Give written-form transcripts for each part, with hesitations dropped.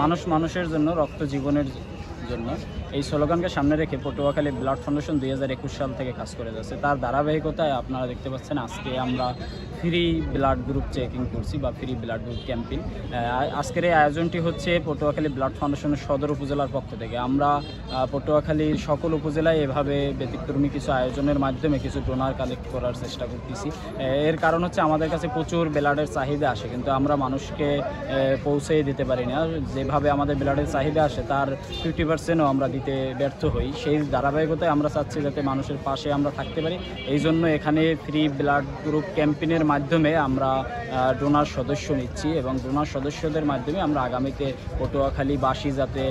মানুষ মানুষের জন্য, রক্ত জীবনের জন্য, এই স্লোগানকে সামনে রেখে পটুয়াখালী ব্লাড ফাউন্ডেশন 2021 সাল থেকে কাজ করে যাচ্ছে। তার ধারাবাহিকতায় আপনারা দেখতে পাচ্ছেন আজকে আমরা ফ্রি ব্লাড গ্রুপ চেকিং করছি বা ফ্রি ব্লাড গ্রুপ ক্যাম্পেইন। আজকের এই আয়োজনটি হচ্ছে পটুয়াখালী ব্লাড ফাউন্ডেশনের সদর উপজেলার পক্ষ থেকে। আমরা পটুয়াখালীর সকল উপজেলায় এভাবে ব্যতিক্রমী কিছু আয়োজনের মাধ্যমে কিছু ডোনার কালেক্ট করার চেষ্টা করতেছি। এর কারণ হচ্ছে আমাদের কাছে প্রচুর ব্লাডের চাহিদা আসে, কিন্তু আমরা মানুষকে পৌঁছে দিতে পারি না। যেভাবে আমাদের ব্লাডের চাহিদা আসে তার 50%ও আমরা দিতে ব্যর্থ হই। সেই ধারাবাহিকতায় আমরা চাচ্ছি যাতে মানুষের পাশে আমরা থাকতে পারি। এই জন্য এখানে ফ্রি ব্লাড গ্রুপ ক্যাম্পেইনের মাধ্যমে আমরা ডোনার সদস্য নিচ্ছি এবং ডোনার সদস্যদের মাধ্যমে আমরা আগামীতে পটুয়াখালীবাসী যাতে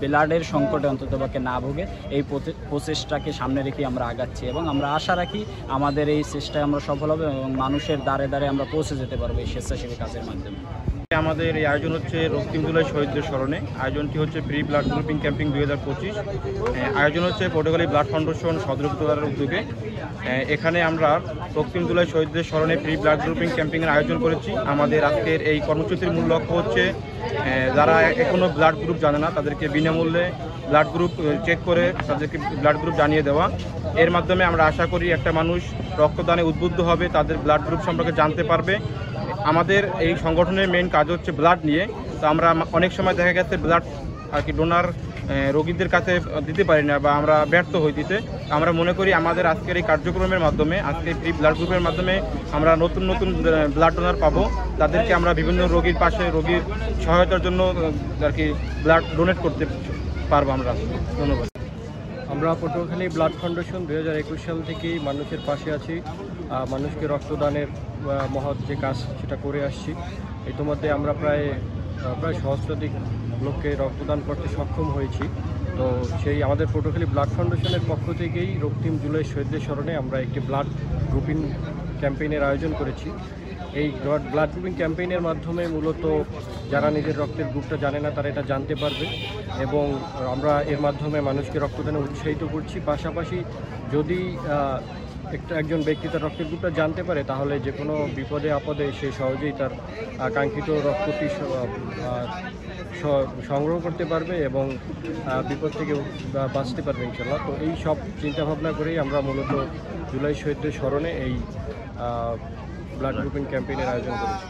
ব্লাডের সংকটে অন্ততপক্ষে না ভোগে এই প্রচেষ্টাকে সামনে রেখে আমরা আগাচ্ছি এবং আমরা আশা রাখি আমাদের এই চেষ্টায় আমরা সফল হব এবং মানুষের দ্বারে দ্বারে আমরা পৌঁছে যেতে পারবো এই স্বেচ্ছাসেবী কাজের মাধ্যমে। আমাদের এই আয়োজন হচ্ছে রক্তিম জুলাই শহীদদের স্মরণে। আয়োজনটি হচ্ছে ফ্রি ব্লাড গ্রুপিং ক্যাম্পিং 2025। আয়োজন হচ্ছে পটুয়াখালী ব্লাড ফাউন্ডেশন সদর উপজেলার উদ্যোগে। এখানে আমরা রক্তিম জুলাই শহীদদের স্মরণে ফ্রি ব্লাড গ্রুপিং ক্যাম্পিংয়ের আয়োজন করেছি। আমাদের আজকের এই কর্মসূচির মূল লক্ষ্য হচ্ছে যারা এখনও ব্লাড গ্রুপ জানে না তাদেরকে বিনামূল্যে ব্লাড গ্রুপ চেক করে তাদেরকে ব্লাড গ্রুপ জানিয়ে দেওয়া। এর মাধ্যমে আমরা আশা করি একটা মানুষ রক্তদানে উদ্বুদ্ধ হবে, তাদের ব্লাড গ্রুপ সম্পর্কে জানতে পারবে। আমাদের এই সংগঠনের মেইন কাজ হচ্ছে ব্লাড নিয়ে। তো আমরা অনেক সময় দেখা গেছে ব্লাড ডোনার রোগীদের কাছে দিতে পারি না বা আমরা ব্যর্থ হই দিতে। আমরা মনে করি আমাদের আজকের এই কার্যক্রমের মাধ্যমে, আজকের ফ্রি ব্লাড গ্রুপের মাধ্যমে আমরা নতুন নতুন ব্লাড ডোনার পাবো। তাদেরকে আমরা বিভিন্ন রোগীর পাশে, রোগীর সহায়তার জন্য ব্লাড ডোনেট করতে পারবো আমরা। ধন্যবাদ। আমরা পটুয়াখালী ব্লাড ফাউন্ডেশন 2021 সাল থেকেই মানুষের পাশে আছি। মানুষকে রক্তদানের মহৎ যে কাজ সেটা করে আসছি। ইতিমধ্যে আমরা প্রায় সহস্রাধিক লোককে রক্তদান করতে সক্ষম হয়েছি। তো সেই আমাদের পটুয়াখালী ব্লাড ফাউন্ডেশনের পক্ষ থেকেই রক্তিম জুলাই শহীদদের স্মরণে আমরা একটি ব্লাড গ্রুপিং ক্যাম্পেইনের আয়োজন করেছি। এই ব্লাড গ্রুপিং ক্যাম্পেইনের মাধ্যমে মূলত যারা নিজের রক্তের গ্রুপটা জানে না তারা এটা জানতে পারবে এবং আমরা এর মাধ্যমে মানুষকে রক্তদানে উৎসাহিত করছি। পাশাপাশি যদি একজন ব্যক্তি তার রক্তের গ্রুপটা জানতে পারে তাহলে যে কোনো বিপদে আপদে সে সহজেই তার কাঙ্ক্ষিত রক্তটি সংগ্রহ করতে পারবে এবং বিপদ থেকে বাঁচতে পারবে ইনশাল্লাহ। তো এই সব চিন্তাভাবনা করেই আমরা মূলত জুলাই শহীদদের স্মরণে এই ব্লাড গ্রুপিং ক্যাম্পেইনের আয়োজন করেছি।